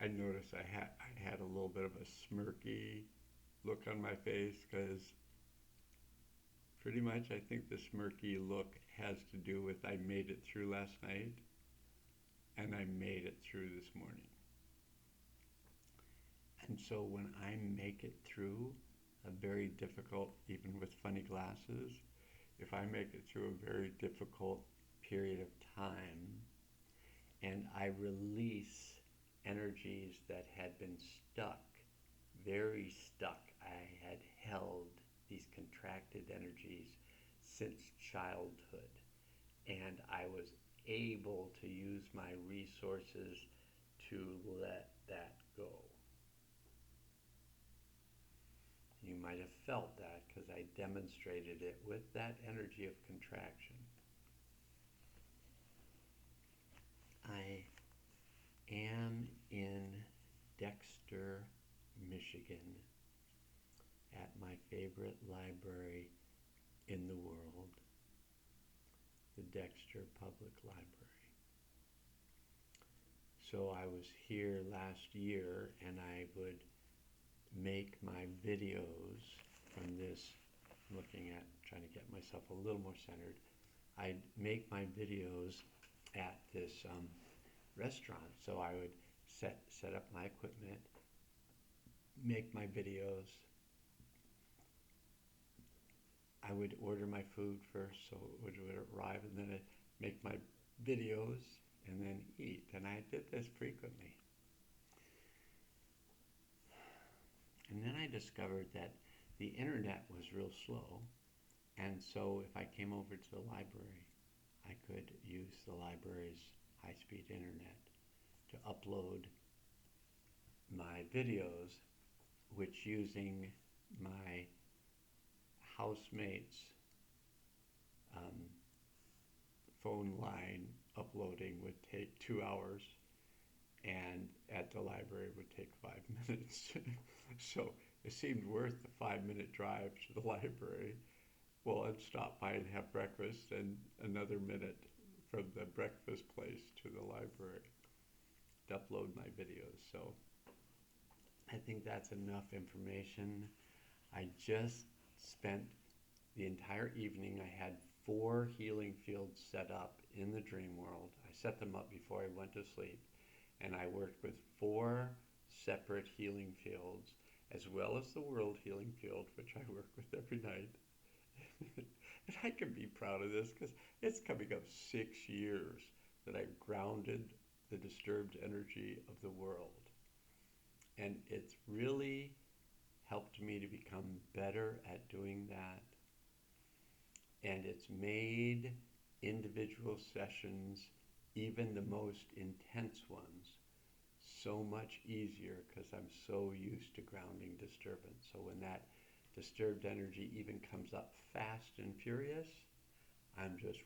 I noticed I had a little bit of a smirky look on my face because pretty much I think the smirky look has to do with I made it through last night and I made it through this morning. And so when I make it through a very difficult, even with funny glasses, if I make it through a very difficult period of time and I release energies that had been stuck, very stuck, I had held these contracted energies since childhood, and I was able to use my resources to let that go. You might have felt that because I demonstrated it with that energy of contraction. I am in Dexter, Michigan, at my favorite library in the world, the Dexter Public Library. So I was here last year and I would make my videos from this, looking at trying to get myself a little more centered. I'd make my videos at this restaurant. So I would set up my equipment, make my videos. I would order my food first, so it would arrive, and then I'd make my videos and then eat. And I did this frequently. And then I discovered that the internet was real slow. And so if I came over to the library, I could use the library's high-speed internet to upload my videos, which using my housemate's um, phone line uploading would take 2 hours, and at the library would take 5 minutes. So it seemed worth the 5 minute drive to the library. Well, I'd stop by and have breakfast, and another minute from the breakfast place to the library to upload my videos. So I think that's enough information. I just spent the entire evening, I had 4 healing fields set up in the dream world. I set them up before I went to sleep, and I worked with 4 separate healing fields, as well as the world healing field, which I work with every night. And I can be proud of this because it's coming up 6 years that I grounded the disturbed energy of the world. And it's really helped me to become better at doing that. And it's made individual sessions, even the most intense ones, so much easier because I'm so used to grounding disturbance. So when that disturbed energy even comes up fast and furious, I'm just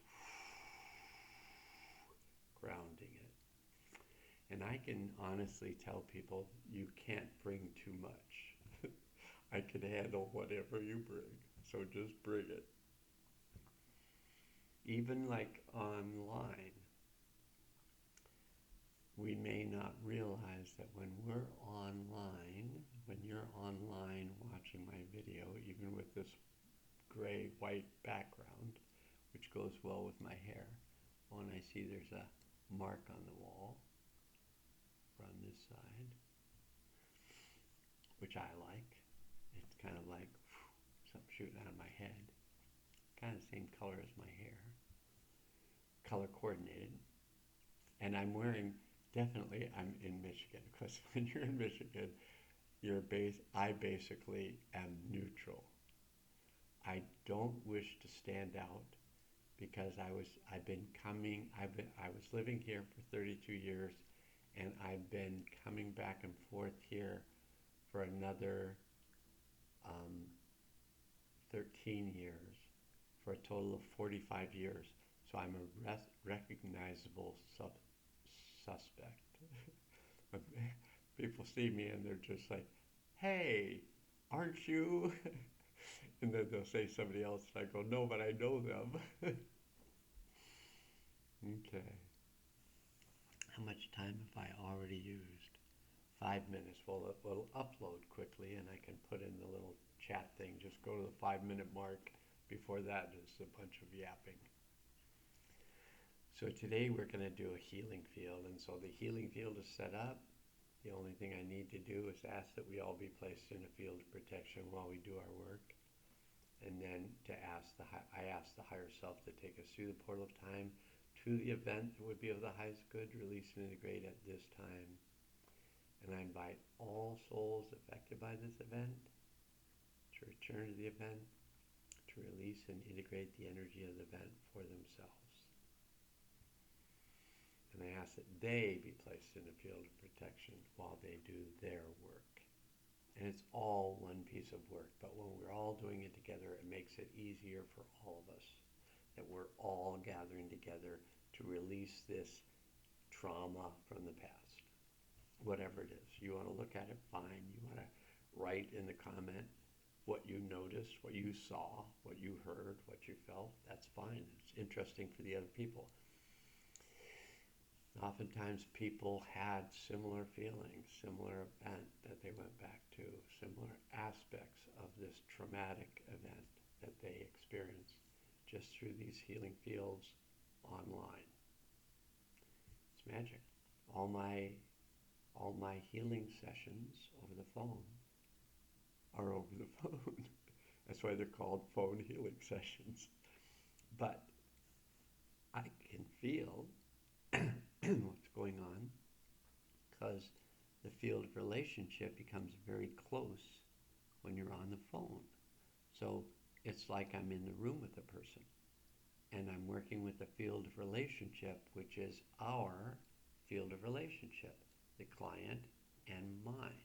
grounding it. And I can honestly tell people you can't bring too much. I can handle whatever you bring, so just bring it. Even like online, we may not realize that when we're online, when you're online watching my video, even with this gray-white background, which goes well with my hair, well, and I see there's a mark on the wall on this side, which I like. It's kind of like something shooting out of my head. Kind of the same color as my hair. Color coordinated. And I'm wearing, definitely I'm in Michigan, because when you're in Michigan, I basically am neutral. I don't wish to stand out because I was living here for 32 years, and I've been coming back and forth here for another 13 years, for a total of 45 years. So I'm a recognizable suspect. When people see me and they're just like, hey, aren't you? And then they'll say somebody else, and I go, no, but I know them. Okay. How much time have I already used? 5 minutes. Well, it will upload quickly, and I can put in the little chat thing. Just go to the 5 minute mark. Before that, it's a bunch of yapping. So today we're going to do a healing field, and so the healing field is set up. The only thing I need to do is ask that we all be placed in a field of protection while we do our work, and then I ask the higher self to take us through the portal of time to the event that would be of the highest good, release and integrate at this time. And I invite all souls affected by this event to return to the event, to release and integrate the energy of the event for themselves. And I ask that they be placed in a field of protection while they do their work. And it's all one piece of work, but when we're all doing it together, it makes it easier for all of us, that we're all gathering together to release this trauma from the past. Whatever it is. You want to look at it, fine. You want to write in the comment what you noticed, what you saw, what you heard, what you felt. That's fine. It's interesting for the other people. Oftentimes people had similar feelings, similar event that they went back to, similar aspects of this traumatic event that they experienced just through these healing fields online. It's magic. All my healing sessions over the phone are over the phone. That's why they're called phone healing sessions. But I can feel what's going on because the field of relationship becomes very close when you're on the phone. So it's like I'm in the room with the person and I'm working with the field of relationship, which is our field of relationship, the client and mine.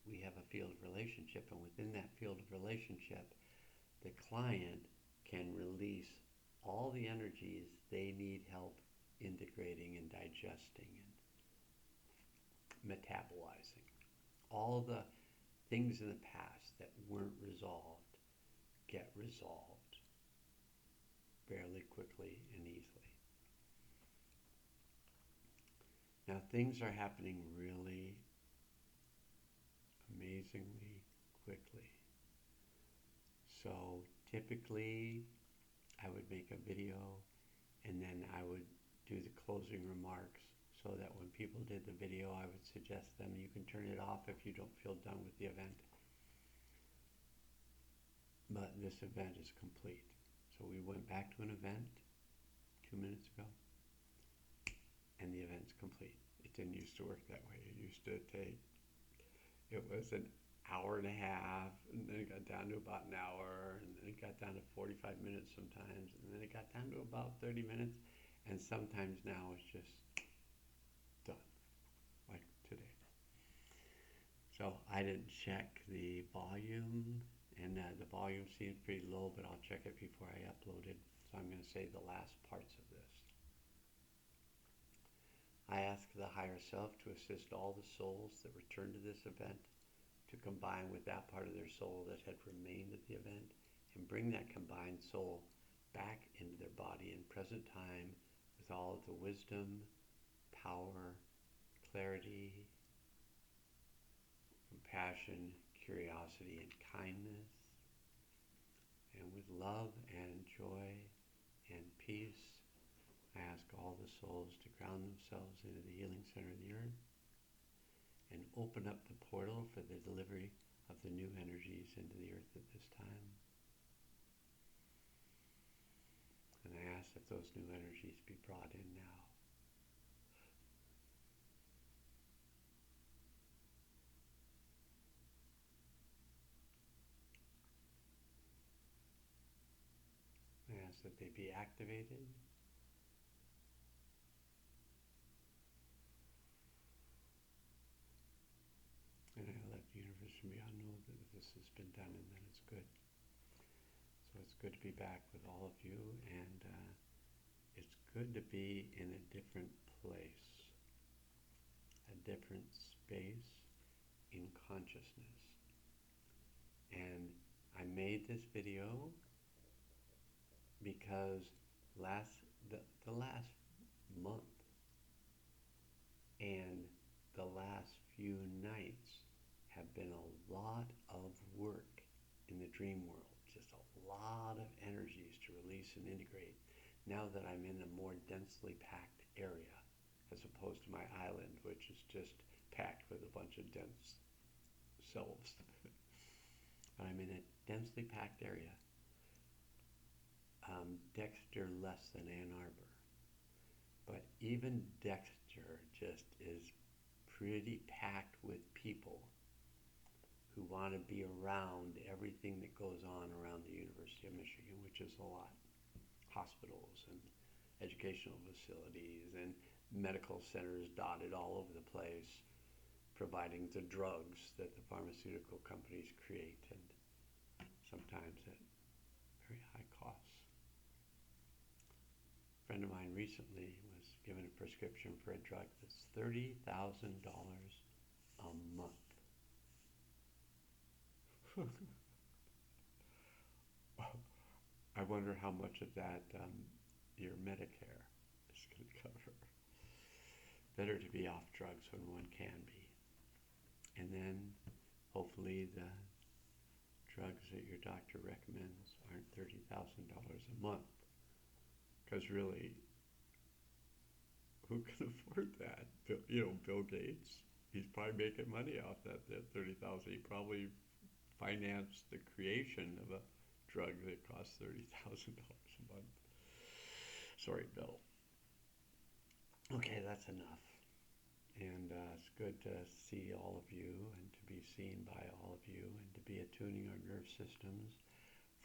We have a field of relationship, and within that field of relationship, the client can release all the energies they need help integrating and digesting and metabolizing. All the things in the past that weren't resolved get resolved fairly quickly and easily. Now things are happening really amazingly quickly. So typically I would make a video and then I would do the closing remarks so that when people did the video I would suggest them you can turn it off if you don't feel done with the event. But this event is complete. So we went back to an event 2 minutes ago and the event's complete. It didn't used to work that way. It was an hour and a half, and then it got down to about an hour, and then it got down to 45 minutes sometimes, and then it got down to about 30 minutes, and sometimes now it's just done, like today. So I didn't check the volume, and the volume seems pretty low, but I'll check it before I upload it. So I'm going to say the last parts of this. I ask the higher self to assist all the souls that return to this event to combine with that part of their soul that had remained at the event and bring that combined soul back into their body in present time with all of the wisdom, power, clarity, compassion, curiosity, and kindness, and with love and joy and peace. I ask all the souls to ground themselves into the healing center of the earth and open up the portal for the delivery of the new energies into the earth at this time. And I ask that those new energies be brought in now. I ask that they be activated. And I let the universe from beyond know that this has been done and that it's good. So it's good to be back with all of you, and it's good to be in a different place, a different space in consciousness. And I made this video because the last month and the last few nights have been a lot of work in the dream world, just a lot of energies to release and integrate. Now that I'm in a more densely packed area, as opposed to my island, which is just packed with a bunch of dense selves. I'm in a densely packed area. Dexter less than Ann Arbor. But even Dexter just is pretty packed with people who want to be around everything that goes on around the University of Michigan, which is a lot. Hospitals and educational facilities and medical centers dotted all over the place, providing the drugs that the pharmaceutical companies create, and sometimes at very high costs. A friend of mine recently was given a prescription for a drug that's $30,000 a month. I wonder how much of that your Medicare is going to cover. Better to be off drugs when one can be. And then hopefully the drugs that your doctor recommends aren't $30,000 a month. Because really, who can afford that? Bill Gates. He's probably making money off that 30,000. He probably financed the creation of a drug that costs $30,000 a month. Sorry, Bill. Okay, that's enough. And it's good to see all of you and to be seen by all of you and to be attuning our nerve systems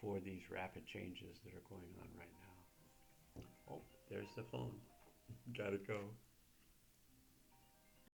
for these rapid changes that are going on right now. Oh, there's the phone. Gotta go.